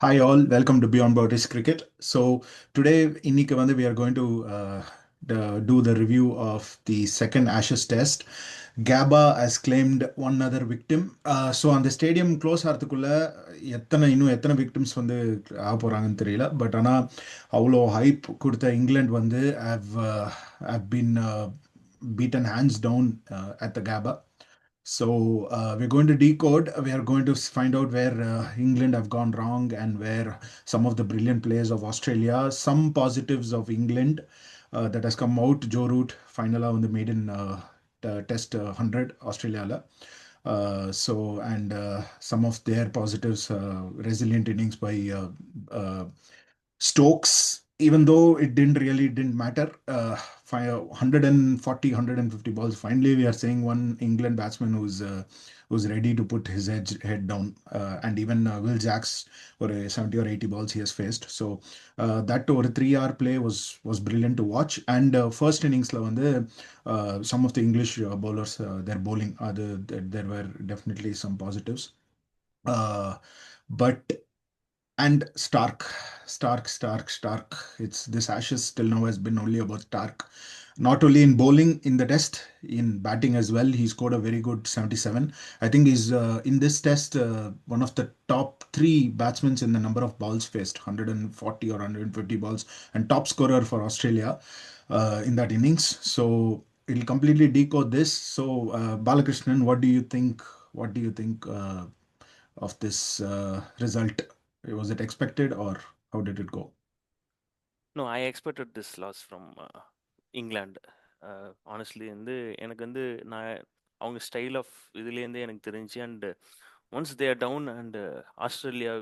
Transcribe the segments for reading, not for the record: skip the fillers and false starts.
Hi all, welcome to Beyond Boundaries Cricket. So today, இன்னைக்கு வந்து we are going to do the review of the second Ashes Test. Gabba has claimed one other victim. So அந்த stadium close ஆகிறதுக்குள்ள இன்னும் எத்தனை victims வந்து ஆக போகிறாங்கன்னு தெரியல. But ஆனால் அவ்வளோ ஹைப் கொடுத்த இங்கிலாந்து வந்து have been beaten hands down at the Gabba. So we're going to decode. We are going to find out where England have gone wrong and where some of the brilliant players of Australia, some positives of England that has come out. Joe Root final on the maiden test 100 Australia. And some of their positives, resilient innings by Stokes, even though it didn't matter. 140, 150 balls. Finally, we are seeing one England batsman who's ready to put his head down. And even Will Jacks for a 70 or 80 balls he has faced. So that over a 3 hour play was brilliant to watch. And first innings, some of the English bowlers, their bowling, there were definitely some positives. Uh, but and Starc. It's this Ashes till now has been only about Starc. Not only in bowling in the test, in batting as well. He scored a very good 77. I think he's in this test one of the top three batsmen in the number of balls faced, 140 or 150 balls, and top scorer for Australia in that innings. So it'll completely decode this. So Balakrishnan, what do you think? What do you think of this result? Was it expected or how did it go? No, I expected this loss from England. Honestly வந்து எனக்கு வந்து நான் அவங்க style of இதுலேருந்தே எனக்கு தெரிஞ்சு and once there down and Australia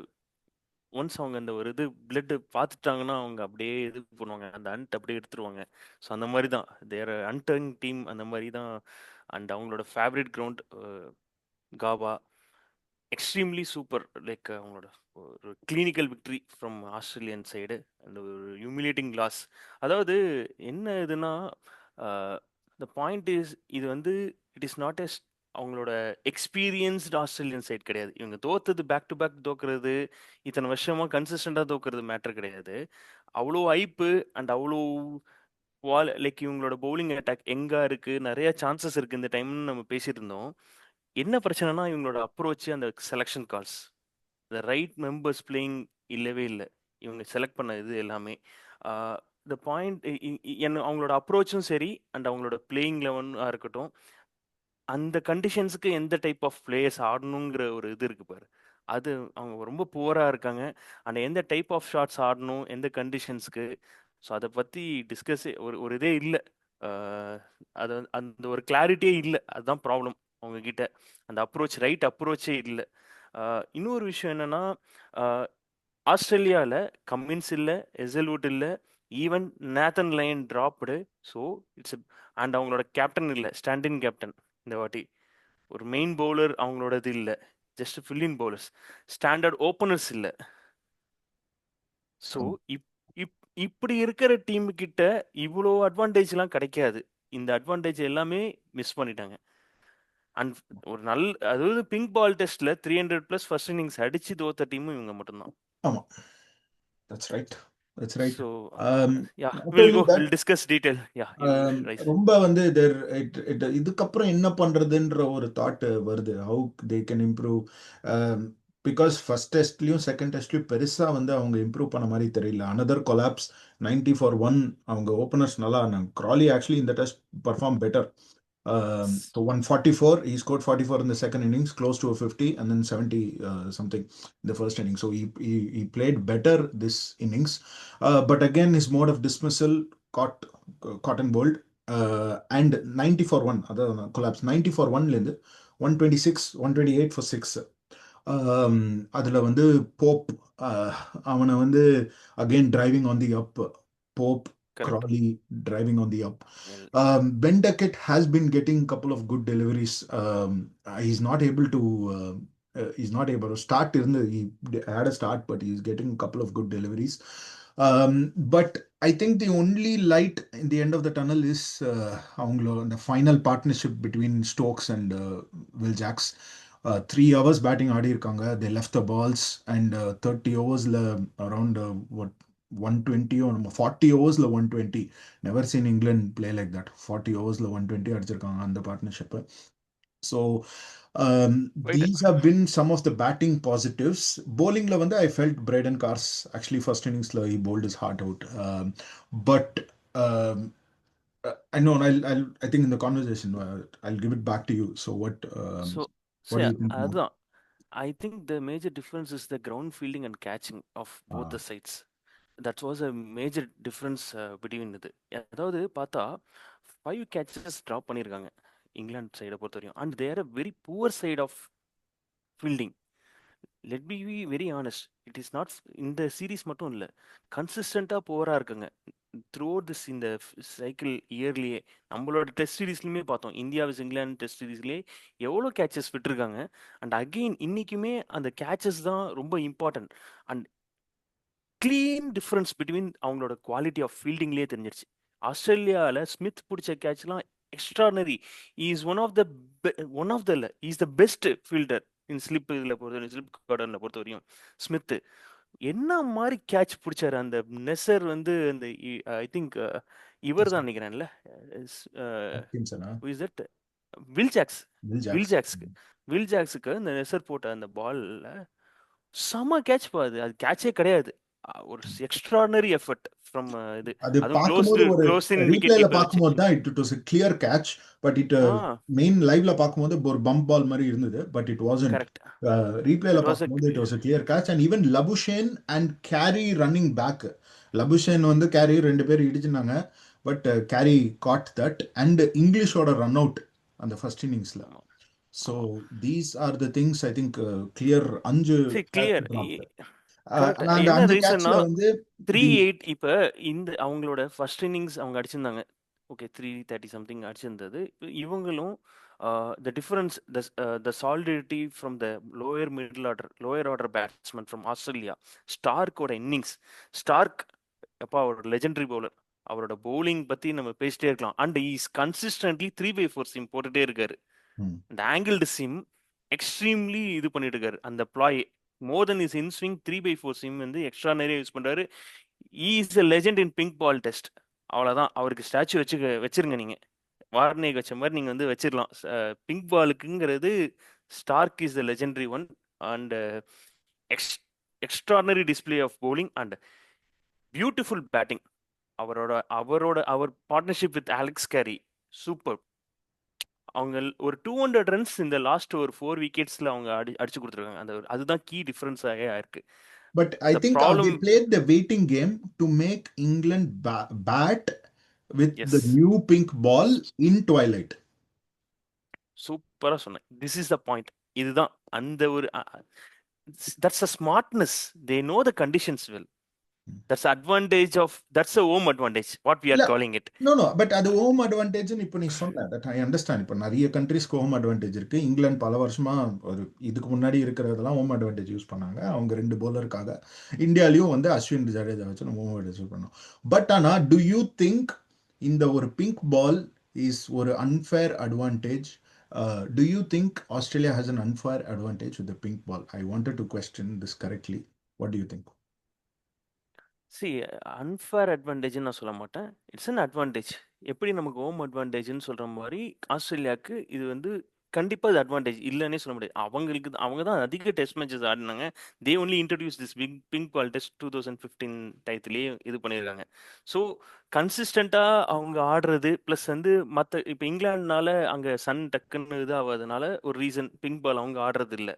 once அவங்க அந்த ஒரு இது பிளட்டு பார்த்துட்டாங்கன்னா அவங்க அப்படியே இது பண்ணுவாங்க, அந்த அண்ட் அப்படியே எடுத்துருவாங்க. ஸோ அந்த மாதிரி தான் தேர் அன்டர்ன் டீம், அந்த மாதிரி தான். அண்ட் அவங்களோட favourite ground Gabba extremely super. Like அவங்களோட ஒரு clinical victory from Australian side and ஒரு ஹியூமிலேட்டிங் லாஸ். அதாவது என்ன இதுனா, த பாயிண்ட் இஸ், இது வந்து இட் இஸ் நாட் எஸ் அவங்களோட எக்ஸ்பீரியன்ஸ்டு ஆஸ்திரேலியன் சைடு கிடையாது. இவங்க தோத்தது பேக் டு பேக் தோக்குறது, இத்தனை வருஷமா கன்சிஸ்டண்டாக தோக்குறது மேட்டர் கிடையாது. அவ்வளோ ஐப்பு அண்ட் அவ்வளோ லைக் இவங்களோட பவுலிங் அட்டாக் எங்கே இருக்குது, நிறைய சான்சஸ் இருக்குது இந்த டைம்னு நம்ம பேசிட்டு இருந்தோம். என்ன பிரச்சனைனா இவங்களோட அப்ரோச், அந்த selection calls, the right members playing இல்லவே இல்லை. இவங்க செலக்ட் பண்ண இது எல்லாமே த பாயிண்ட், என்ன அவங்களோட அப்ரோச்சும் சரி அண்ட் அவங்களோட பிளேயிங் லெவனாக இருக்கட்டும், அந்த கண்டிஷன்ஸுக்கு எந்த டைப் ஆஃப் பிளேயர்ஸ் ஆடணுங்கிற ஒரு இது இருக்கு பாரு, அது அவங்க ரொம்ப புவராக இருக்காங்க. அண்ட் எந்த டைப் ஆஃப் ஷாட்ஸ் ஆடணும், எந்த கண்டிஷன்ஸ்க்கு, ஸோ அதை பற்றி டிஸ்கஸே ஒரு ஒரு இதே இல்லை. அது அந்த ஒரு கிளாரிட்டியே இல்லை, அதுதான் ப்ராப்ளம் அவங்க கிட்ட. அந்த அப்ரோச், ரைட் அப்ரோச்சே இல்லை. இன்னொரு விஷயம் என்னன்னா, ஆஸ்திரேலியாவில் கம்மின்ஸ் இல்லை, எசல்வுட் இல்லை, even Nathan line dropped. So it's and அவங்களோட கேப்டன் இல்லை, ஸ்டாண்டின் கேப்டன் இந்த வாட்டி. ஒரு மெயின் பவுலர் அவங்களோடது இல்லை, just fill in bowlers. Standard openers இல்லை. ஸோ இப் இப் இப்படி இருக்கிற டீம் கிட்ட இவ்வளோ அட்வான்டேஜ்லாம் கிடைக்காது. இந்த அட்வான்டேஜ் எல்லாமே மிஸ் பண்ணிட்டாங்க. அண்ட் ஒரு அதாவது பிங்க் பால் டெஸ்ட்ல 300+ ஃபர்ஸ்ட் இன்னிங்ஸ் அடிச்சு தோத்த டீமும் இவங்க மட்டும்தான். ஆமா, that's right. That's right. So Um, yeah, not will only go, that, will discuss detail. Yeah, you rise. ரொம்ப வந்து இதுக்கப்புறம் என்ன பண்றதுன்ற ஒரு தாட் வருது. How they can improve. Because first டெஸ்ட்லயும் செகண்ட் டெஸ்ட்லயும் பெருசா வந்து அவங்க இம்ப்ரூவ் பண்ண மாதிரி தெரியல. Another collapse, 90 for 1. அவங்க ஓப்பனர்ஸ் நல்லா ஆனாங்க. கிராலி ஆக்சுவலி இந்த test perform better. So 144, he scored 44 in the second innings, close to a 50, and then 70 something in the first inning. So he played better this innings. But again, his mode of dismissal caught cotton bolt. And 90 for 1, அதான் collapse. 90 for 1லேருந்து 126, 128 for 6. அதில் வந்து Pope, அவனை வந்து again driving on the up. Pope, correct. Crawley driving on the up. Ben Duckett has been getting a couple of good deliveries. He's not able to. He's not able to start. He had a start, but he's getting a couple of good deliveries. But I think the only light in the end of the tunnel is the final partnership between Stokes and Will Jacks. 3 hours batting ஆடி இருக்காங்க. They left the balls and 30 ஓவர்ஸில் around what 120 நம்ம 40 ஓவர்ஸில் 120. Never seen England play like that. 40 ஓவர்ஸில் 120 அடிச்சிருக்காங்க அந்த partnership. So போயிட்டு these have been some of the batting positives. Bowlingல வந்து I felt Braden Cars actually first inningsல he bowled his heart out. But um, I know I think in the conversation I'll give it back to you. So so what do சரி you think more? அதுதான் I think the major difference is the ground fielding and catching of both Uh, the sides. That was a major difference between இது. அதாவது பார்த்தா 5 கேட்சஸ் drop பண்ணியிருக்காங்க இங்கிலாந்து சைடை பொறுத்த வரையும். And there a very poor side of fielding. Let me be very honest, it is not இந்த series மட்டும் இல்லை, கன்சிஸ்டண்ட்டாக புவராக இருக்குங்க த்ரூ திஸ் இந்த சைக்கிள் இயர்லியே. நம்மளோட டெஸ்ட் சீரீஸ்லையுமே பார்த்தோம், இந்தியா விஸ் இங்கிலாந்து டெஸ்ட் சீரீஸ்லேயே எவ்வளோ கேச்சஸ் விட்டுருக்காங்க. அண்ட் அகெயின் இன்னைக்குமே அந்த கேச்சஸ் தான் ரொம்ப important. And clean difference between அவங்களோட குவாலிட்டி ஆஃப் ஃபீல்டிங்லேயே தெரிஞ்சிருச்சு. ஆஸ்திரேலியாவில் ஸ்மித் பிடிச்ச கேட்ச்லாம் extraordinary. Is one of the இல்லை, is the best fielder in slip இதில் பொறுத்தவரையும், ஸ்லிப் கார்டனில் பொறுத்த வரையும் ஸ்மித்து என்ன மாதிரி கேட்ச் பிடிச்சாரு. அந்த நெசர் வந்து அந்த ஐ திங்க் இவர் தான் நினைக்கிறேன்ல, Atkinson, is that Will Jacks. Will Will Jacks. ஜாக்ஸ்க்கு வில் ஜாக்ஸுக்கு இந்த நெசர் போட்ட அந்த பால்ல செம கேட்ச் பாது. அது கேட்சே கிடையாது. ஒரு எக்ஸ்ட்ரானரி எஃபர்ட் ஃப்ரம் இது. அது அதுவும் பார்க்கும்போது ஒரு க்ளோஸ் இன் விக்கெட் ரீப்ளேல கீப்பர் வச்சு. பார்க்கும்போது தான் it was a clear catch. But uh main லைவ்ல பார்க்கும்போது ஒரு பம்ப் பால் மாதிரி இருந்தது. But it wasn't. கரெக்ட். ரீப்ளேல தட் வாஸ் அ பார்க்கும்போது it was a clear catch. And even Labuschagne and Carey running back. Labuschagne வந்து கேரி ரெண்டு பேர் இடிச்சிருந்தாங்க. But Carey caught that and இங்கிலீஷோட ரன் அவுட் அந்த ஃபர்ஸ்ட் இன்னிங்ஸ்ல. ஆமாம் ஸோ ஆமாம் these R the things I think clear. 5 சரி catch கிளியர். dropped. கரெக்ட். ஆனா அந்த என்ன 5 ரீசன்னா கேட்ச்ல வந்து 3-8 இப்போ இந்த அவங்களோட ஃபர்ஸ்ட் இன்னிங்ஸ் அவங்க அடிச்சிருந்தாங்க. ஓகே 330 சம்திங் அடிச்சிருந்தது. இவங்களும் the difference the solidity from the lower order batsman from Australia. ஸ்டார்க்கோட இன்னிங்ஸ். ஸ்டார்க் அப்பா அவர் லெஜெண்டரி பவுலர். அவரோட பவுலிங் பற்றி நம்ம பேசிட்டே இருக்கலாம். அண்ட் இஸ் கன்சிஸ்டன்ட்லி 3/4 சிம் போட்டுட்டே இருக்காரு. அந்த ஆங்கிள்டு சிம் எக்ஸ்ட்ரீம்லி இது பண்ணிட்டு இருக்காரு. அந்த ப்ளாய் more then is inswing 3/4 seam வந்து எக்ஸ்ட்ரா நிறைய யூஸ் பண்றாரு. Is a legend in pink ball test. அவ்வளோதான். அவருக்கு ஸ்டாச்சு வச்சிருங்க நீங்க. வார்னேக் வச்ச மாதிரி நீங்க வந்து வச்சிடலாம். பிங்க் பாலுக்குங்கிறது Starc is the legendary one. And ex extraordinary display of bowling and beautiful batting. அவர் partnership with Alex Carey super. அவங்க ஒரு 200 ரன்ஸ் இந்த லாஸ்ட் ஒரு 4 விக்கெட்ஸ்ல அவங்க அடிச்சு கொடுத்துருக்காங்க. அதுதான் கீ டிஃபரன்ஸ் ஆயிருக்கு. But I the think they problem. played the waiting game to make England bat with yes, the new pink ball in twilight. சூப்பரா சொன்னேன். This is the point. இதுதான் அந்த ஒரு that's a smartness. They know the conditions well. That's advantage of that's a home advantage what we are இல்ல calling it. No no but அது home அட்வான்டேஜ்னு இப்போ நீ சொன்ன தட் ஐ அண்டர்ஸ்டாண்ட். இப்போ நிறைய கண்ட்ரீஸ்க்கு ஹோம் அட்வான்டேஜ் இருக்கு. இங்கிலாந்து பல வருஷமா ஒரு இதுக்கு முன்னாடி இருக்கிறதெல்லாம் ஹோம் அட்வான்டேஜ் யூஸ் பண்ணாங்க அவங்க 2 பவுலருக்காக. இந்தியாலையும் வந்து அஸ்வின் ஜடேஜா வச்சு நம்ம ஹோம் அட்வான்டேஜ் யூஸ் பண்ணோம். பட் ஆனால் டு யூ திங்க் இந்த ஒரு பிங்க் பால் இஸ் ஒரு unfair advantage? Do you think Australia has an unfair advantage with the pink ball? I wanted to question this correctly. What do you think? See unfair அட்வான்டேஜ்னு நான் சொல்ல மாட்டேன். It's an advantage. எப்படி நமக்கு home அட்வான்டேஜ்னு சொல்கிற மாதிரி ஆஸ்திரேலியாவுக்கு இது வந்து கண்டிப்பாக இது அட்வான்டேஜ் இல்லைன்னே சொல்ல முடியாது. அவங்க தான் அதிக டெஸ்ட் மேட்சஸ் ஆடினாங்க. They only introduce this pink ball test 2015 டயத்துலேயே இது பண்ணியிருக்காங்க. ஸோ கன்சிஸ்டண்ட்டாக அவங்க ஆடுறது ப்ளஸ் வந்து மற்ற இப்போ இங்கிலாந்துனால அங்கே சன் டக்குன்னு இது ஆகாதனால ஒரு ரீசன் பிங்க் பால் அவங்க ஆடுறது இல்லை.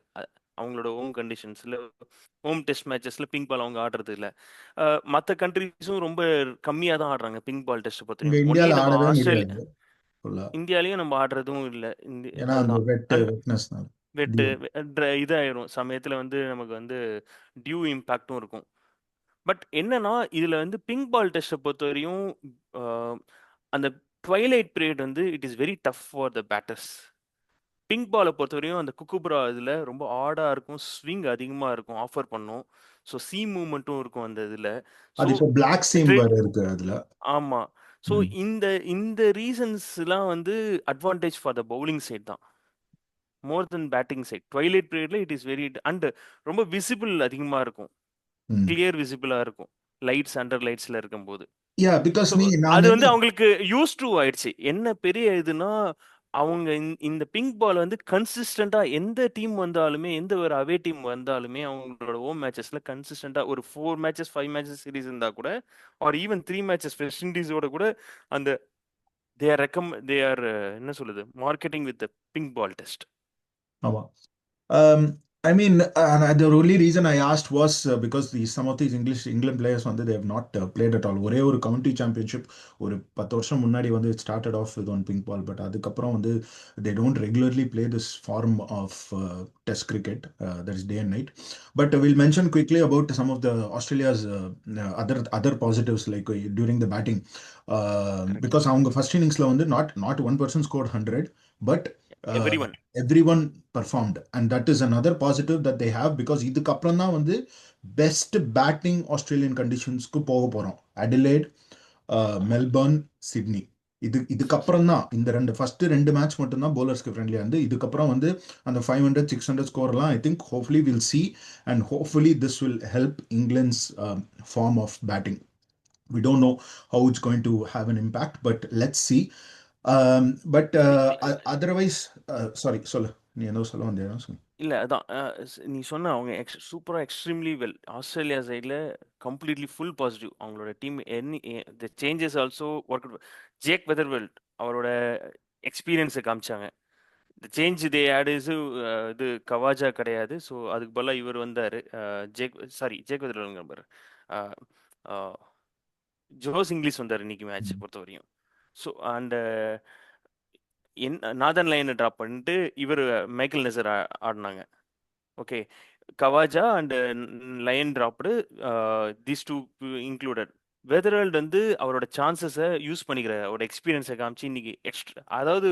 அவங்களோட ஹோம் கண்டிஷன்ஸில் ஹோம் டெஸ்ட் மேட்சஸில் பிங்க் பால் அவங்க ஆடுறது இல்லை. மற்ற கண்ட்ரிஸும் ரொம்ப கம்மியாக தான் ஆடுறாங்க பிங்க் பால் டெஸ்ட் இங்க பொறுத்தவரையும். ஒன்லி இந்தியால நம்ம ஆடவே ஆஸ்திரேலியா முடியாது ஃபுல்லா. இந்தியாலையும் நம்ம ஆடுறதும் இல்லை. ஏன்னா அந்த அதுதான். அண்ட் வெட்னஸ்னால. வெட்டு இதாயிரும் சமயத்தில் வந்து நமக்கு வந்து டியூ இம்பேக்டும் இருக்கும். பட் என்னன்னா இதில் வந்து பிங்க் பால் டெஸ்ட்டை பொறுத்தவரையும் அந்த ட்வைலைட் பீரியட் வந்து it is very tough for the batters. Pink பாலை பொறுத்தவரையும் அந்த குக்குபுரா இதில் ரொம்ப ஆடாக இருக்கும், ஸ்விங் அதிகமாக இருக்கும், ஆஃபர் பண்ணும். ஸோ சீம் மூமெண்ட்டும் இருக்கும் அந்த இதில். ஸோ அது இப்போ பிளாக் சீம் ஸ்ட்ரெயிட். வேற இருக்கு அதுல. ஆமாம். ஸோ ம். இந்த இந்த ரீசன்ஸ்லாம் வந்து advantage for the bowling side தான் more then batting side. Twilight பீரியட்ல இட் இஸ் வெரி அண்ட் ரொம்ப விசிபிள் அதிகமா இருக்கும். ம். கிளியர் விசிபிளா இருக்கும். லைட்ஸ் அண்டர் லைட்ஸ்ல இருக்கும்போது. யா பிகாஸ் ஸோ நான் அது வந்து என்ன அவங்களுக்கு யூஸ் டு ஆயிடுச்சு. என்ன பெரிய இதுன்னா, அவங்க இந்த பிங்க் பால் வந்து கன்சிஸ்டண்டா எந்த டீம் வந்தாலுமே, எந்த ஒரு அவே டீம் வந்தாலுமே, அவங்களோட ஹோம் மேட்சஸ்ல கன்சிஸ்டண்டா ஒரு 4 மேட்சஸ், 5 மேட்சஸ் சீரிஸ் இருந்தா கூட, ஆர் ஈவன் 3 மேட்சஸ் வெஸ்ட் இண்டீஸோட கூட அந்த தே ஆர் என்ன சொல்லுது? Marketing with the pink ball test. ஆமா. Um, I mean, the only reason I asked was because some of these England players வந்து they have not played at all. ஒரே ஒரு county championship ஒரு 10 வருஷம் முன்னாடி வந்து it started off with on pink ball, but அதுக்கப்புறம் வந்து they don't regularly play this form of test cricket, that is day and night. But we'll mention quickly about some of the Australia's other positives like during the batting, correct. because அவங்க first inningsல வந்து not one person scored 100, but uh, every one. everyone performed, and that is another positive that they have because இதுக்கப்புறம் தான் வந்து best batting Australian கண்டிஷன்ஸ்க்கு போக போறோம். Adelaide, Melbourne, Sydney. இதுக்கப்புறம் தான் இந்த ஃபர்ஸ்ட் 2 மேட்ச் மட்டும்தான் bowlersக்கு ஃப்ரெண்ட்லியா இருந்து இதுக்கப்புறம் வந்து அந்த 500 600 ஸ்கோர்லாம் I think hopefully will see, and hopefully this will help England's form of batting. We don't know how it's going to have an impact, but let's see. But otherwise, sorry, சொல்லு, நீ என்ன சொல்ல வந்தியா சொல்லு. இல்ல அதான் நீ சொன்ன அவங்க சூப்பரா எக்ஸ்ட்ரீம்லி வெல். ஆஸ்திரேலியா சைடில் கம்ப்ளீட்லி ஃபுல் பாசிட்டிவ். அவங்களோட team the changes also work. Jake Weatherald அவரோட எக்ஸ்பீரியன்ஸை காமிச்சாங்க. The change they add is இது கவாஜா கிடையாது. ஸோ அதுக்கு பதிலாக இவர் வந்தார். Jake Weatherald number Josh Inglis வந்தார் இன்னைக்கு மேட்ச் பொறுத்த வரையும். ஸோ அண்ட் நாதன் லைனை ட்ராப் பண்ணிட்டு இவர் மைக்கேல் நெசர் ஆடினாங்க. Okay, Khawaja and Lyon dropped, these two included. Weatherald வந்து அவரோட சான்சஸை யூஸ் பண்ணிக்கிற அவரோட எக்ஸ்பீரியன்ஸை காமிச்சு இன்னைக்கு எக்ஸ்ட்ரா, அதாவது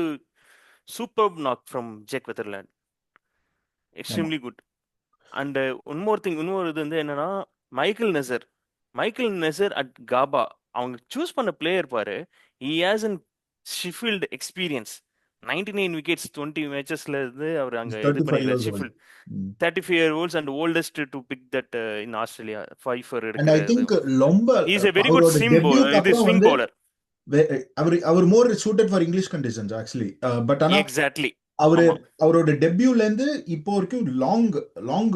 super knock from Jake Weatherald. ஆமா. Extremely good. அண்ட் இன்னொரு இது வந்து என்னன்னா, Michael Neser Michael Neser at Gabba அவங்க சூஸ் பண்ண பிளேயர் பாரு. He has an Sheffield experience. 99 wickets 20 மேட்சஸ்ல இருந்து அவர் He's அங்கே இது 35 பண்ணிக்கிறார். years old. Sheffield Mm. 35 year olds and oldest to pick that in Australia 5 for And I எடுக்கிறது. think ரொம்ப He is a very good அவரோட swim bowler. டெபியூக்கு இது அப்புறம் swing வந்து bowler. அவர் மோர் suited for English conditions actually. But ஆனா Exactly. அவரு ஆமா அவரோட டெபியூல இருந்து இப்போ வரைக்கும் லாங் லாங்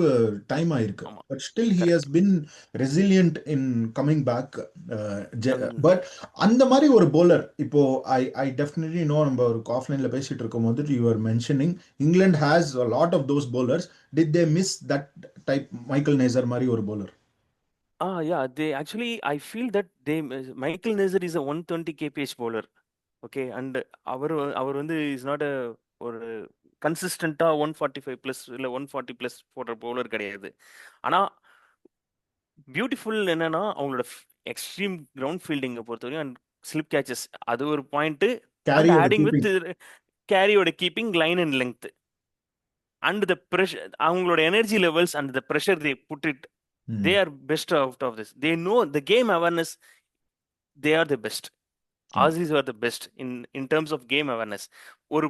டைம் ஆயிருக்கு. ஆமா but still he has correct. Been resilient in coming back. And but அந்த மாதிரி ஒரு bowler இப்போ ஐ டெஃபினெட்லி நோ. நம்ம ஒரு ஆஃப்லைன்ல பேசிட்டு இருக்கும் போது you are mentioning England has a lot of those bowlers. Did they miss that type Michael நேசர் மாதிரி ஒரு bowler? yeah, they actually I feel that they Michael Neser is a 120 kph bowler. Okay, and அவர் வந்து is not a ஒரு கன்சிஸ்டண்டா 145 plus இல்ல 140 plus போடுற bowler கிடையாது. ஆனா beautiful என்னன்னா அவங்களோட எக்ஸ்ட்ரீம் கிரவுண்ட் ஃபீல்டிங்கை பொறுத்தவரைக்கும் அண்ட் ஸ்லிப் கேச்சஸ் அது ஒரு பாயிண்ட். அண்ட் கேரியோட ஆடிங் வித் கீப்பிங். கேரியோட keeping line and length and the pressure, அவங்களோட energy levels and the pressure they put it, they are best out of this. They know the game awareness. They are the best. Aussies are the best in terms of game awareness. ஒரு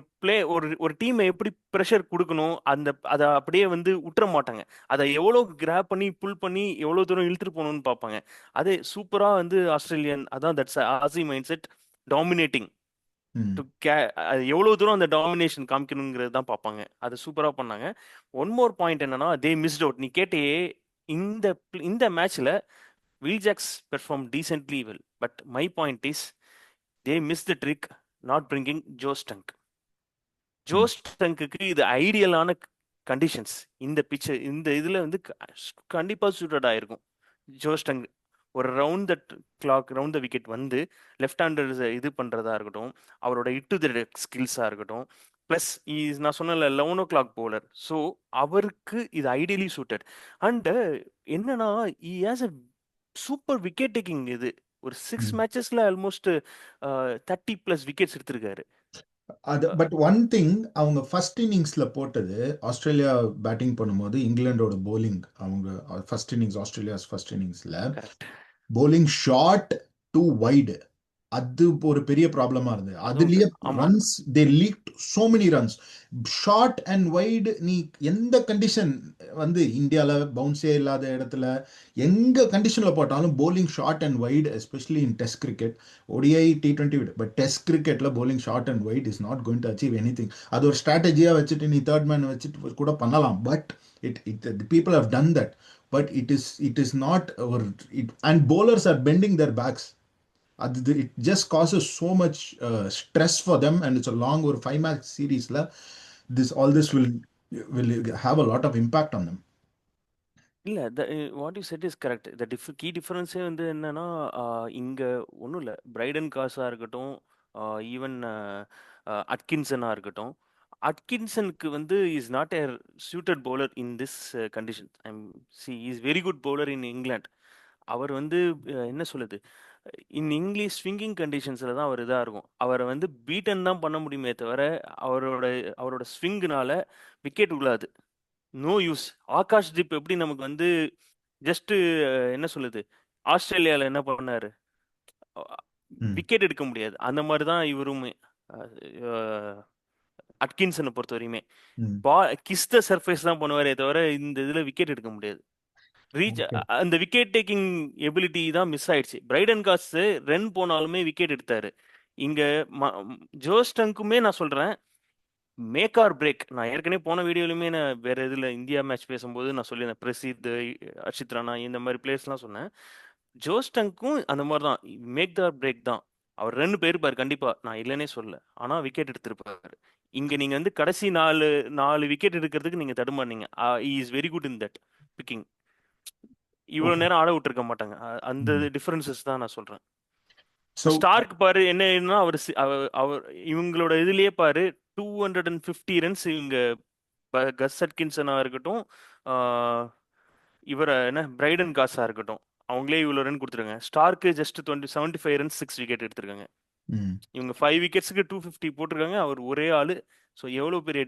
ஒரு டீமை எப்படி pressure கொடுக்கணும் அதை அப்படியே வந்து விட்டுற மாட்டாங்க. அதை எவ்வளோ கிராப் பண்ணி புல் பண்ணி எவ்வளோ தூரம் இழுத்துட்டு போகணும்னு பார்ப்பாங்க. அது சூப்பராக வந்து ஆஸ்திரேலியன் அதான் தட்ஸ் ஆசி மைண்ட் செட். டாமினேட்டிங் டு எவ்வளோ தூரம் அந்த டாமினேஷன் காமிக்கணுங்கிறது தான் பார்ப்பாங்க. அது சூப்பராக பண்ணாங்க. ஒன் மோர் பாயிண்ட் என்னன்னா, தே மிஸ்ட் அவுட். நீ கேட்டே இந்த இந்த மேட்ச்ல Will Jacks perform decently well. But my point is they missed the trick not bringing Joe Stunk. Josh ஸ்டங்க்கு இது ஐடியலான கண்டிஷன்ஸ். இந்த பிச்சு இந்த இதில் வந்து கண்டிப்பாக சூட்டடாக இருக்கும். ஜோ ஸ்டங் ஒரு round the clock round the wicket வந்து லெஃப்ட் ஹேண்டர் இது பண்ணுறதா இருக்கட்டும், அவரோட இட்டு த ஸ்கில்ஸாக இருக்கட்டும், ப்ளஸ் நான் சொன்ன 11 o'clock bowler. ஸோ அவருக்கு இது ஐடியலி சூட்டட். அண்டு என்னன்னா he has a super wicket taking. இது ஒரு 6 மேட்சஸ்ல ஆல்மோஸ்ட் 30+ விக்கெட்ஸ் எடுத்திருக்காரு. அது பட் ஒன் திங், அவங்க ஃபர்ஸ்ட் இன்னிங்ஸ்ல போட்டது ஆஸ்திரேலியா பேட்டிங் பண்ணும்போது இங்கிலாண்டோட போலிங், அவங்க ஃபர்ஸ்ட் இன்னிங்ஸ் ஆஸ்திரேலியாஸ் ஃபர்ஸ்ட் இன்னிங்ஸ்ல correct. Bowling short to wide. அது ஒரு பெரிய ப்ராப்ளமா இருந்தது. அதுவும் உண்டு. அதுலயே ஆமா. Runs they leaked so many runs. Short and wide, நீ எந்த கண்டிஷன் வந்து இந்தியால பவுன்ஸே இல்லாத இடத்துல எங்க கண்டிஷன்ல போட்டாலும் bowling short and wide, especially in test cricket, ODI T20 விட, பட் டெஸ்ட் கிரிக்கெட்ல bowling short and wide is not going to achieve anything. அது ஒரு ஸ்ட்ராட்டஜியா வச்சுட்டு நீ தேர்ட் மேன் வச்சுட்டு கூட பண்ணலாம், but it people have done that. But it is not ஒரு and bowlers are bending their backs. It just causes so much stress for them, and it's a long or 5 match series la. All this will have a lot of impact on them. இல்ல. What you said is correct. The key டிஃபரன்ஸே வந்து என்னன்னா, இங்க ஒண்ணும் இல்ல. Brydon காஸா இருக்கட்டும், even அட்கின்சனா இருக்கட்டும். அட்கின்சனுக்கு வந்து is not a suited bowler in this condition. Is very good bowler in England. அவர் வந்து என்ன சொல்லுது, இன் இங்கிலீஷ் ஸ்விங்கிங் கண்டிஷன்ஸில் தான் அவர் இதாக இருக்கும். அவரை வந்து பீட்டன் தான் பண்ண முடியுமே தவிர அவரோட அவரோட ஸ்விங்குனால விக்கெட் விழாது. No use. ஆகாஷ் தீப் எப்படி நமக்கு வந்து ஜஸ்ட் என்ன சொல்லுது, ஆஸ்திரேலியாவில் என்ன பண்ணாரு, Hmm. விக்கெட் எடுக்க முடியாது. அந்த மாதிரி தான் இவருமே. அட்கின்சனை பொறுத்த வரையுமே Hmm. கிஸ் த சர்ஃபேஸ் தான் பண்ணுவாரே தவிர இந்த இதில் விக்கெட் எடுக்க முடியாது. Reach Okay. அந்த விக்கெட் டேக்கிங் எபிலிட்டி தான் மிஸ் ஆயிடுச்சு. பிரைடன் காஸ் ரன் போனாலுமே விக்கெட் எடுத்தாரு. இங்க ஜோஸ்டங்குமே நான் சொல்றேன், மேக் ஆர் பிரேக். நான் ஏற்கனவே போன வீடியோலையுமே நான் வேற இதில் இந்தியா மேட்ச் பேசும்போது நான் சொல்லியிருந்தேன். பிரசித், அர்ஷித் ராணா இந்த மாதிரி பிளேயர்ஸ்லாம் சொன்னேன். ஜோஸ்டங்க்கும் அந்த மாதிரி தான், மேக் த பிரேக் தான். அவர் ரன் போயிருப்பார் கண்டிப்பா, நான் இல்லைன்னே சொல்ல. ஆனா விக்கெட் எடுத்திருப்பாரு. இங்க நீங்க வந்து கடைசி நாலு நாலு விக்கெட் எடுக்கிறதுக்கு நீங்க தடுமாறீங்க. Is very good in that picking. இவ்வளவு Okay. நேரம் ஆட விட்டுருக்க மாட்டாங்க. அந்த Hmm. டிஃபரன்சஸ் தான் நான் சொல்றேன். So ஸ்டார்க் பாரு என்ன அவர் அவர் இவங்களோட இதுலயே பாரு 250 ரன்ஸ் இவங்க கஸ் அட்கின்சனா இருக்கட்டும், இவர என்ன பிரைடன் காஸா இருக்கட்டும், அவங்களே இவ்வளோ ரன் கொடுத்துருங்க. ஸ்டார்க்கு ஜஸ்ட் 75 ரன்ஸ் 6 விக்கெட் எடுத்திருக்காங்க. hmm. இவங்க 5 விக்கெட்ஸுக்கு 250 போட்டிருக்காங்க. அவர் ஒரே ஆளு. ஸோ எவ்வளோ பெரிய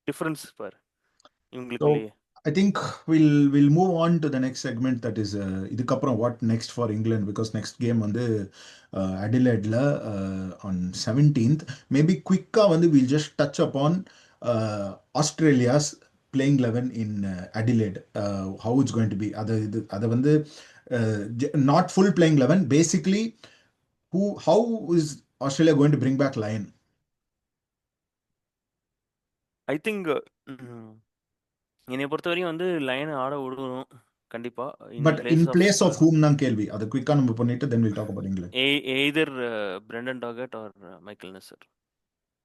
டிஃபரன்ஸ் பாரு So இவங்களுக்குள்ளேயே. I think we'll move on to the next segment, that is இதுக்கப்புறம் what next for England, because next game வந்து Adelaideல on 17th. Maybe quickா வந்து we'll just touch upon Australia's playing 11 in Adelaide, how it's going to be. அது வந்து not full playing 11, basically how is Australia going to bring back Lion. I think என்னை பொறுத்த வரையும் வந்து லைனை ஆட விடணும் கண்டிப்பா. In But in place of place of whom தான் கேள்வி. அது குயிக்கா நம்ம பண்ணிட்டு then we'll talk about England. Either Brendon Doggett or Michael Neser.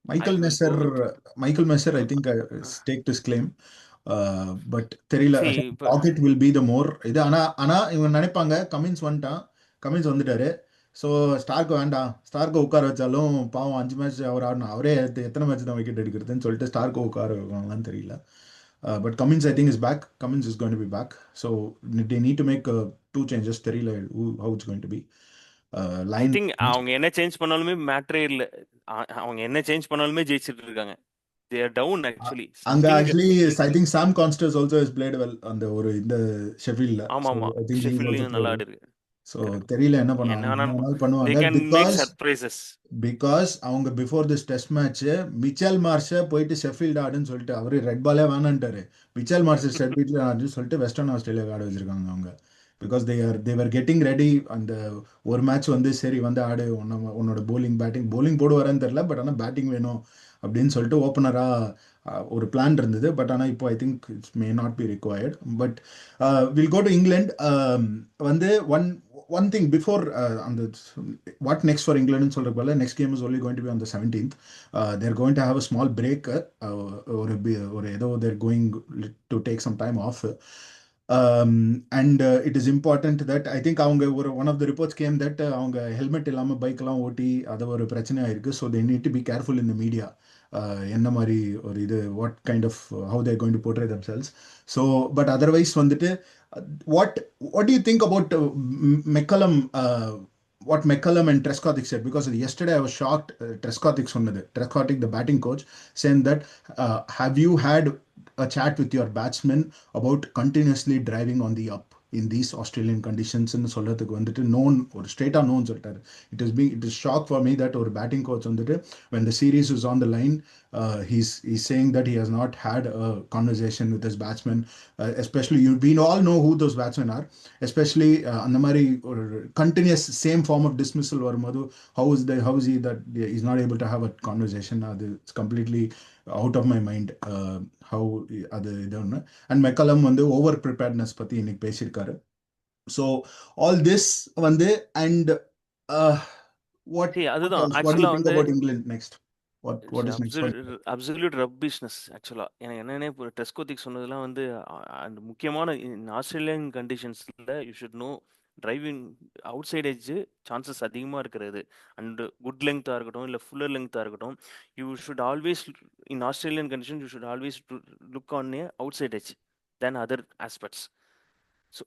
I Michael will go Neser, with Michael Neser, I think staked his claim. But தெரியல. See இப்போ Doggett will be the more இது. ஆனா ஆனா இவங்க நினைப்பாங்க Cummins வந்துட்டான், Cummins வந்துட்டாரு, so Stark வேண்டாம், ஸ்டார்க்கை உட்கார வச்சாலும் பாவம் 5 மேட்ச் அவர் ஆடணும், அவரே எத்தனை மேட்ச் தான் விக்கெட் எடுக்கிறதுன்னு சொல்லிட்டு ஸ்டார்க்கை உட்கார வைப்பாங்களான்னு தெரியல. But Cummins I think is back. Cummins is going to be back. So they need to make 2 changes. தெரியல how it's going to be. I line think அவங்க என்ன சேஞ்ச் பண்ணாலுமே மேட்ரே இல்லை. அவங்க என்ன சேஞ்ச் பண்ணாலுமே ஜெயிச்சிட்டு இருக்காங்க. தே ஆர் டவுன் ஆக்சுவலி அங்க something. Actually I think Sam Konstas also has played well அந்த ஒரு இந்த ஷெஃபீல்ட்ல. ஆமா ஸோ ஆமா, I think he is also ஷெஃபீல்ட்லயும் நல்லா பிளேட். ஆடி இருக்கு. So correct. தெரியல என்ன என்ன பண்ணுவாங்க, என்ன வேணாலும் வேணாலும் தே பண்ணுவாங்க. Can make because surprises. Because அவங்க before this test match Mitchell மார்ஷை போயிட்டு ஷெஃபீல்டு ஆடுன்னு சொல்லிட்டு அவரு ரெட் பாலே வேணான்ட்டாரு. மிச்சல் மார்ஷை ஷெஃபீல்டு ஆடுன்னு சொல்லிட்டு வெஸ்டர்ன் ஆஸ்திரேலியா ஆட வச்சிருக்காங்க அவங்க. Because they're getting ready. அந்த ஒரு மேட்ச் வந்து சரி வந்து ஆடு, உன்னோட போலிங் போடுவாரன்னு தெரியல, பட் ஆனால் பேட்டிங் வேணும் அப்படின்னு சொல்லிட்டு ஓப்பனராக ஒரு பிளான் இருந்தது. பட் ஆனால் இப்போ I think it's may not be required. But will go to England. வந்து ஒன் திங் பிஃபோர் அந்த வாட் நெக்ஸ்ட் ஃபார் இங்கிலாந்துன்னு சொல்கிற போல, next game is only going to be on the 17th. They're going to have a small break. ஒரு ஏதோ they're going to take some time off. And it is important that I think அவங்க ஒரு one of the reports game that அவங்க helmet இல்லாமல் பைக்லாம் ஓட்டி அது ஒரு பிரச்சனையாக இருக்குது. So they need to be careful in the media. என்ன மாதிரி ஒரு இது what kind of how they're going to portray themselves. So but otherwise வந்துட்டு what what do you think about McCullum, what McCullum and Trescothick said? Because yesterday I was shocked. Trescothick சொன்னது, Trescothick the batting coach, saying that have you had a chat with your batsmen about continuously driving on the up? in these Australian conditions ன்னு சொல்றதுக்கு வந்துட்டு known ஒரு ஸ்ட்ரெயிட்டா known சொல்லிட்டாரு. It is shock for me that ஒரு batting coach வந்துட்டு when the series is on the line, he's saying that he has not had a conversation with his batsmen, especially we all know who those batsmen are, especially அந்த மாதிரி ஒரு continuous same form of dismissal வரும்போது how is he that he's not able to have a conversation, அது it's completely out of my mind. How அது இது ஒன்று. And McCullum வந்து over preparedness பற்றி இன்னைக்கு பேசியிருக்காரு. ஸோ ஆல் திஸ் வந்து அண்ட் See, what அதுதான் else? What do you ஆக்சுவலா think வந்து about England next? What is next for you? Absolute rubbishness ஆக்சுவலா. எனக்கு என்னன்னே இப்போ டெஸ்கோத்திக் சொன்னதெல்லாம் வந்து அந்த முக்கியமான ஆஸ்திரேலியன் கண்டிஷன்ஸ்ல you should know driving outside edge chances அதிகமாக இருக்கிறது. அண்ட் குட் லெங்க்த்தாக இருக்கட்டும் இல்லை ஃபுல்லர் லெங்க்த்தாக இருக்கட்டும், you should always in Australian condition you should always look on a outside edge then other aspects. So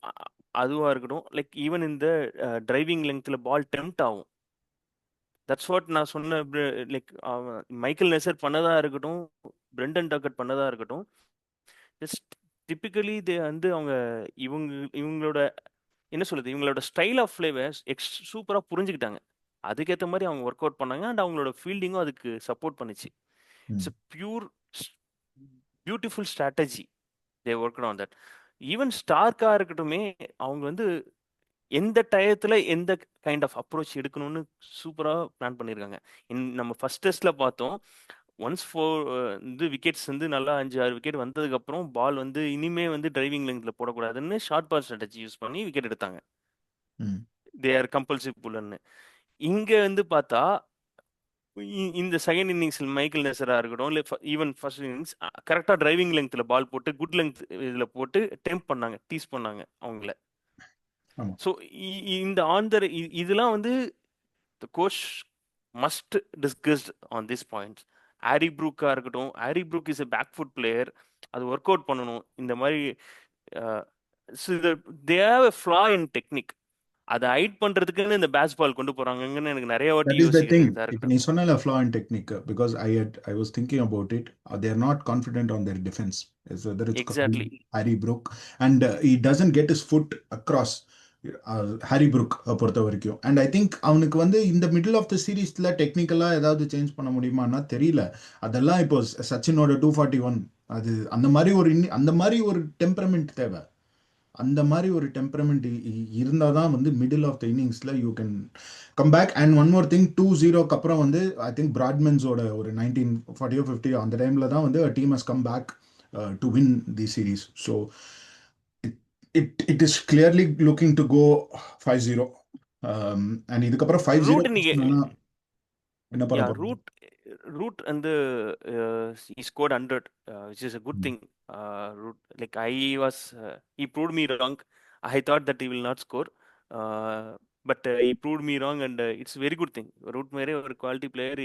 அதுவாக இருக்கட்டும், like even இந்த driving லெங்க்த்தில் பால் டெம்ப்ட் ஆகும். தட்ஸ் வாட் நான் சொன்ன. லைக் மைக்கேல் நெசர் பண்ணதா இருக்கட்டும், பிரெண்டன் டாக்கட் பண்ணதா இருக்கட்டும், ஜஸ்ட் டிப்பிக்கலி தே வந்து அவங்க இவங்களோட என்ன சொல்றது, இவங்களோட ஸ்டைல் ஆஃப் பிளேவை சூப்பராக புரிஞ்சுக்கிட்டாங்க. அதுக்கேற்ற மாதிரி அவங்க ஒர்க் அவுட் பண்ணாங்க அண்ட் அவங்களோட ஃபீல்டிங்கும் அதுக்கு சப்போர்ட் பண்ணுச்சு. Hmm. It's pure beautiful strategy. They work on that. Even ஸ்டார்க்காக இருக்கட்டுமே, அவங்க வந்து எந்த டயத்தில் எந்த கைண்ட் ஆஃப் அப்ரோச் எடுக்கணும்னு சூப்பராக பிளான் பண்ணியிருக்காங்க. நம்ம ஃபர்ஸ்ட் டெஸ்ட்டில் பார்த்தோம், ஒன்ஸ் வந்து விக்கெட்ஸ் வந்து நல்லா 5-6 விக்கெட் வந்ததுக்கப்புறம் பால் வந்து இனிமே வந்து டிரைவிங் லெங்க்ல போடக்கூடாதுன்னு ஷார்ட் பால் ஸ்ட்ராட்டஜி யூஸ் பண்ணி விக்கெட் எடுத்தாங்க. Hmm. தே ஆர் கம்பல்சிவ் புல்லர்னு. இங்கே வந்து பார்த்தா இந்த செகண்ட் இன்னிங்ஸில் மைக்கேல் நெசரா இருக்கட்டும், இல்லை ஈவன் ஃபர்ஸ்ட் இன்னிங்ஸ் கரெக்டாக டிரைவிங் லெங்க்த்தில் பால் போட்டு குட் லெங்க் இதில் போட்டு டெம்ப் பண்ணாங்க, டீஸ் பண்ணாங்க அவங்கள. ஆமா. ஸோ இந்த ஆந்தர் இதெல்லாம் வந்து the coach must discussed on this points. Harry ப்ரூக்காக இருக்கட்டும், Harry Brook is a back foot player, அது ஒர்க் அவுட் பண்ணணும். இந்த மாதிரி they have a flaw in technique. அதை ஹைட் பண்ணுறதுக்குன்னு இந்த பேஸ் பால் கொண்டு போகிறாங்கன்னு எனக்கு நிறைய வாட்டி That is the thing. யோசிக்கிறதா இப்போ இருக்கட்டும். நீ சொன்னல flaw in technique, because I was thinking about it. They are not confident on their defense. Whether it's exactly. Harry Brook, and he doesn't get his foot across. Harry Brook பொறுத்த வரைக்கும். And I think அவனுக்கு வந்து இந்த middle of த சீரீஸில் டெக்னிக்கலாக ஏதாவது change பண்ண முடியுமான்னா தெரியல. அதெல்லாம் இப்போ சச்சினோட 241, அது அந்த மாதிரி ஒரு டெம்பரமெண்ட் தேவை. அந்த மாதிரி ஒரு டெம்பரமெண்ட் இருந்தால் தான் வந்து மிடில் ஆஃப் த இன்னிங்ஸில் you can come back. And one more thing, 2-0க்கு அப்புறம் வந்து ஐ திங்க் பிராட்மன்ஸோட ஒரு 1940 அந்த டைமில் தான் வந்து team has come back to win the series. So it is clearly looking to go 5-0. And இதுக்கப்புறம் 5-0 ரூட் இன்னைக்கு என்ன பண்ண யா போறோம்? ரூட் வந்து he scored 100, which is a good thing. Root, like I was he proved me wrong. I thought that he will not score, but he proved me wrong, and it's very good thing. Root mere ஒரு quality player,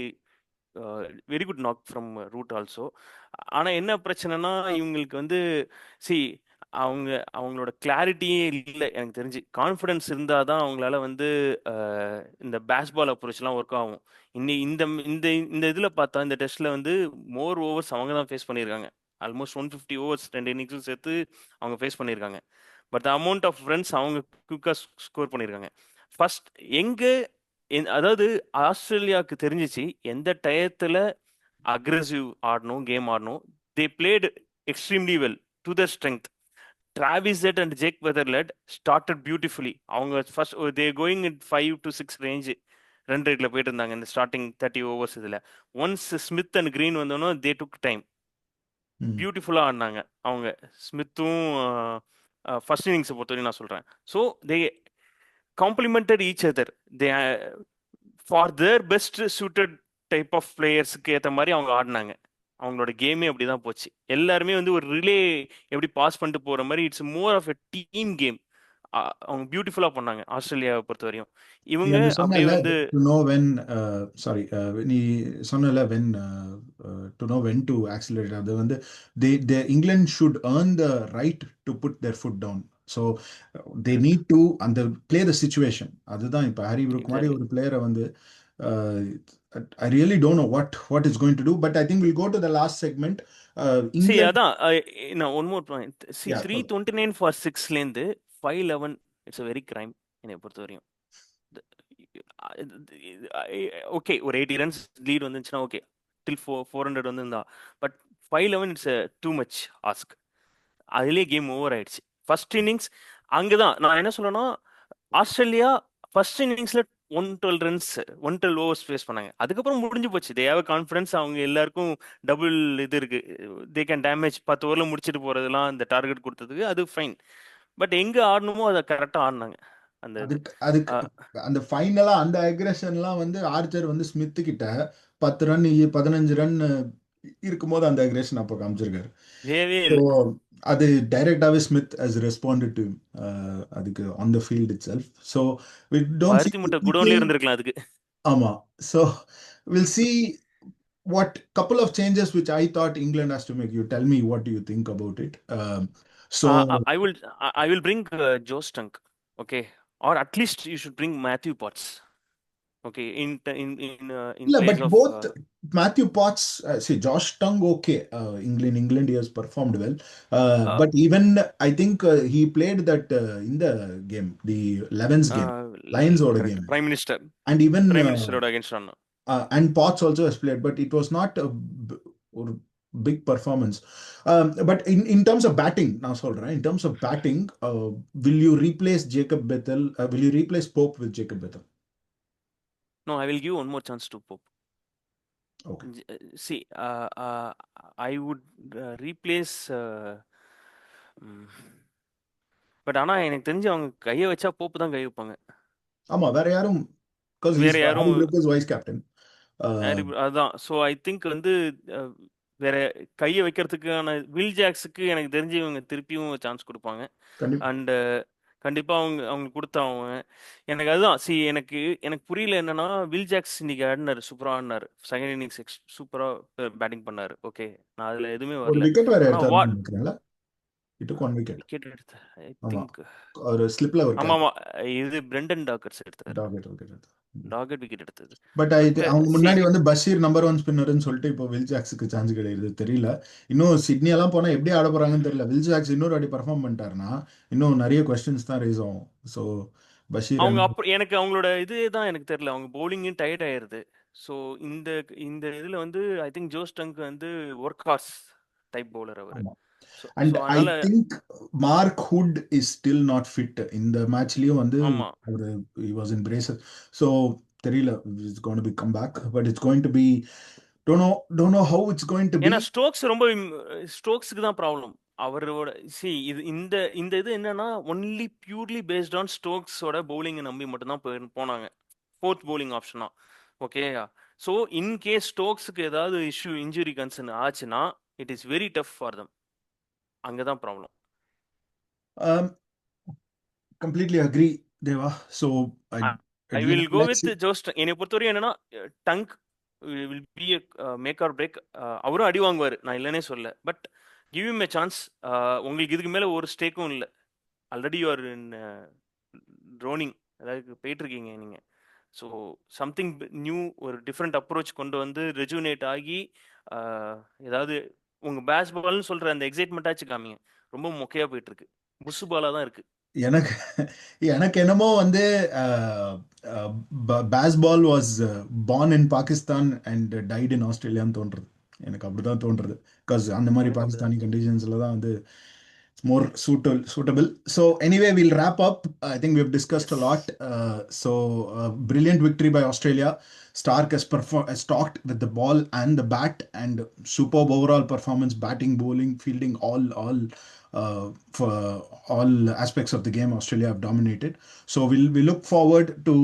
very good knock from Root also. ஆனால் என்ன பிரச்சனைனா இவங்களுக்கு வந்து அவங்களோட கிளாரிட்டியே இல்லை எனக்கு தெரிஞ்சு. கான்ஃபிடன்ஸ் இருந்தால் தான் அவங்களால வந்து இந்த பேஸ்பால் அப்ரோச்லாம் ஒர்க் ஆகும். இந்த இந்த இந்த இதில் பார்த்தா இந்த டெஸ்ட்டில் வந்து மோர் ஓவர்ஸ் அவங்க தான் ஃபேஸ் பண்ணியிருக்காங்க. ஆல்மோஸ்ட் 150 ஓவர்ஸ் 2 இன்னிங்ஸும் சேர்த்து அவங்க ஃபேஸ் பண்ணியிருக்காங்க. But the amount of runs அவங்க குயிக்காக ஸ்கோர் பண்ணியிருக்காங்க. ஃபர்ஸ்ட் எங்கே அதாவது ஆஸ்திரேலியாவுக்கு தெரிஞ்சிச்சு எந்த டயத்தில் அக்ரெசிவ் ஆடணும், கேம் ஆடணும். They played extremely well to the strength. Travis Head and Jake Weatherled started beautifully. அவங்க first they going in 5 to 6 range run ரேட்ல போயிட்டு இருந்தாங்க இந்த ஸ்டார்டிங் 30 ஓவர்ஸ். இதில் ஒன்ஸ் ஸ்மித் அண்ட் கிரீன் வந்தோன்னா தே டுக் டைம். பியூட்டிஃபுல்லாக ஆடினாங்க அவங்க. ஸ்மித்தும் ஃபர்ஸ்ட் இன்னிங்ஸை பொறுத்தவரைக்கும் நான் சொல்கிறேன். So they complemented each other. They for their best suited type of பிளேயர்ஸுக்கு ஏற்ற மாதிரி அவங்க ஆடினாங்க. அவங்களோட கேமே அப்படிதான் போச்சு. எல்லாருமே வந்து ஒரு ரிலே எப்படி பாஸ் பண்ணிட்டு போற மாதிரி, it's more of a team game. அவங்க பியூட்டிஃபுல்லா பண்ணாங்க ஆஸ்திரேலியாவை பொறுத்த வரையும். நீ இவங்க அது அப்படியே சொன்னல வந்து டு நோ வென், சாரி, நீ சொன்னல when to know when to accelerate. அது வந்து England should earn the right to put their foot down. So they need to அந்த பிளே த சிச்சுவேஷன். அதுதான் இப்போ ஹாரி ப்ரூக் மாதிரி எக்ஸாக்ட்லி. ஒரு பிளேயரை வந்து I really don't know what is going to do, but I think we'll go to the last segment. சரி, England, அதான் நான் one more point. yeah, three சொல்லு. 29 ஃபார் 6லேருந்து 5-11 இட்ஸ் a வெரி கிரைம் என்னை பொறுத்தவரையும். ஓகே, ஒரு 80 ரன்ஸ் லீட் வந்துச்சுன்னா okay, till 400 வந்திருந்தா. But 5-11 it's too much ask. அதுலேயே கேம் ஓவர் ஆயிடுச்சு ஃபர்ஸ்ட் இன்னிங்ஸ். அங்கதான் நான் என்ன சொல்றேன்னா, ஆஸ்திரேலியா ஃபர்ஸ்ட் இன்னிங்ஸ்ல 112 ரன்ஸ், 112 ஓவர்ஸ் ஃபேஸ் பண்ணாங்க. அதுக்கப்புறம் முடிஞ்சு போச்சு. They have confidence. அவங்க எல்லாருக்கும் டபுள் இது இருக்கு. தே கேன் டேமேஜ் 10 ஓவர்ல முடிச்சுட்டு போறதெல்லாம் இந்த டார்கெட் கொடுத்ததுக்கு அது ஃபைன். பட் எங்க ஆடணுமோ அதை கரெக்டாக ஆடினாங்க அந்த இது. அதுக்கு அதுக்கு அந்த ஃபைனலா அந்த அக்ரெஷன்லாம் வந்து ஆர்ச்சர் வந்து ஸ்மித் கிட்ட 10 ரன் 15 ரன் இருக்கும்போது அந்த அக்ரெஷன் அப்போ காமிச்சிருக்காரு. தேவையே ஸோ இல்லை. அது டைரக்டாவே ஸ்மித் ஹஸ் ரெஸ்பாண்டட் டு அதுக்கு on the field itself. So we don't see பருத்தி முட்டை குடோன்லயே எனிதிங். இருந்திருக்கலாம் அதுக்கு. ஆமா. So will see what couple of changes which I thought England has to make. You tell me what do you think about it. So I will I will bring Josh Tongue. Okay, or at least you should bring Matthew Potts. Okay, in yeah, place but of both Matthew Potts, see Josh Tongue, okay, England he has performed well, but even I think he played that in the game, the Lions game, Lions order correct. game, prime minister and even prime மினிஸ்டரோட against ஆனா. and Potts also has played, but it was not a or big performance. But in terms of batting, now சொல்றேன், in terms of batting, will you replace Jacob Bethel? Will you replace Pope with Jacob Bethel? No, I will give one more chance to Pope. Okay. See, I would replace. But ஆனால் எனக்கு தெரிஞ்சு அவங்க கையை வச்சா pope தான் கை வைப்பாங்க. ஆமா, வேற யாரும், because வேற he's யாரும் Harry Brook is vice captain. அதுதான். ஸோ ஐ திங்க் வந்து அஹ், வேற கையை வைக்கிறதுக்கான வில் ஜாக்ஸுக்கு எனக்கு தெரிஞ்சு இவங்க திருப்பியும் சான்ஸ் கொடுப்பாங்க. கண்டிப்பா. அண்டு கண்டிப்பா அவங்க அவங்க கொடுத்தாங்க. எனக்கு அதுதான் சி எனக்கு எனக்கு புரியல என்னன்னா, வில் ஜாக்ஸ் இன்னைக்கு ஆடினாரு, சூப்பரா ஆடினாரு. செகண்ட் இன்னிங்ஸ் சூப்பரா பேட்டிங் பண்ணாரு. ஓகே, நான் அதுல எதுவுமே ஒரு வரல. விக்கெட் வேற ஆனா எடுத்தாருன்னு வாட் நினைக்கிறேன்ல. It took one wicket. Wicket எடுத்த ஐ ஆமா, திங்க். ஒரு ஸ்லிப்ல ஒரு ஆமா கேட்ச். ஆமா, இது பிரெண்டன் டாக்கர்ஸ் எடுத்தாரு. டார்கெட் விக்கெட் எடுத்தார். டாக்கெட் விக்கெட் எடுத்தது. பட் பட் அவங்க சி முன்னாடி வந்து பஷீர் நம்பர் ஒன் ஸ்பின்னர்னு சொல்லிட்டு இப்போ வில் ஜாக்ஸுக்கு சான்ஸ் கிடையாது, தெரியல. இன்னும் சிட்னி எல்லாம் போனா எப்படி ஆட போறாங்கன்னு தெரியல. வில் ஜாக்ஸ் இன்னொரு வாட்டி பர்ஃபார்ம் பண்ணிட்டாருன்னா இன்னும் நிறைய கொஸ்டின்ஸ் தான் ரைஸ் ஆகும். ஸோ பஷீர் அவங்க அப்புறம் எனக்கு அவங்களோட இது தான் எனக்கு தெரியல. அவங்க பவுலிங்கும் டயர்ட் ஆயிருது. ஸோ இந்த இந்த இதில் வந்து ஐ திங்க் ஜோ ஸ்டங்க் வந்து ஒர்க் ஹார்ஸ் டைப் பவுலர் அவர். ஆமா. ஸோ ஸோ அண்ட் ஐ அதனால think Mark Wood is still not fit. இந்த மேட்ச்லயும் வந்து ஆமா. அவர் he was in braces. So தெரியல, it's going to be come back, but it's going to be don't know how it's going to be. ஏன்னா Stokes ரொம்ப ஸ்டோக்ஸுக்கு தான் ப்ராப்ளம். அவரோட சி இது இந்த இந்த இது என்னன்னா ஒன்லி பியூர்லி பேஸ்ட் ஆன் ஸ்டோக்ஸோட பவுலிங்கை நம்பி மட்டும்தான் போனாங்க ஃபோர்த் பவுலிங் ஆப்ஷனா. ஓகே, ஸோ இன் கேஸ் ஸ்டோக்ஸுக்கு ஏதாவது இஷ்யூ இன்ஜுரி கன்சர்ன் ஆச்சுன்னா it is very tough for them. அங்கே தான் problem. um, completely agree, Deva. So I will go let's with see. ஜோஸ்ட். என்னை பொறுத்தவரையும் என்னன்னா, Tongue will be make or break. அவரும் அடி வாங்குவார், நான் இல்லைன்னே சொல்ல. But give him a chance. உங்களுக்கு இதுக்கு மேலே ஒரு ஸ்டேக்கும் இல்லை. ஆல்ரெடி யூஆர் இன் ரோனிங், அதாவது போயிட்டு இருக்கீங்க நீங்கள். ஸோ சம்திங் நியூ, ஒரு டிஃப்ரெண்ட் அப்ரோச் கொண்டு வந்து ரெஜுனேட் ஆகி ஏதாவது உங்கள் பேஸ்பால்னு சொல்கிற அந்த எக்ஸைட்மெண்ட்டாச்சு காமிங்க. ரொம்ப மொக்கையாக போயிட்டு இருக்கு, புஷு பாலாக தான் இருக்கு. எனக்கு எனக்கு என்னமோ வந்து Bazball was born in Pakistan and died in ஆஸ்திரேலியான்னு தோன்றுறது. எனக்கு அப்படிதான் தோன்றுறது. பிகாஸ் அந்த மாதிரி எனக்கு அப்படிதான். பாகிஸ்தானி கண்டிஷன்ஸ்ல தான் வந்து more suitable. So anyway, we'll wrap up. I think we've discussed a yes. lot. So brilliant victory by Australia. Starc has talked with the ball and the bat, and superb overall performance, batting, bowling, fielding, all for all aspects of the game. Australia have dominated. So we look forward to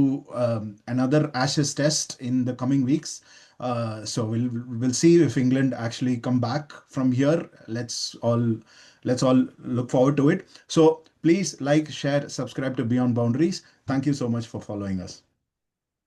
another Ashes test in the coming weeks. So we'll see if England actually come back from here. Let's all look forward to it. So please like, share, subscribe to Beyond Boundaries. Thank you so much for following us.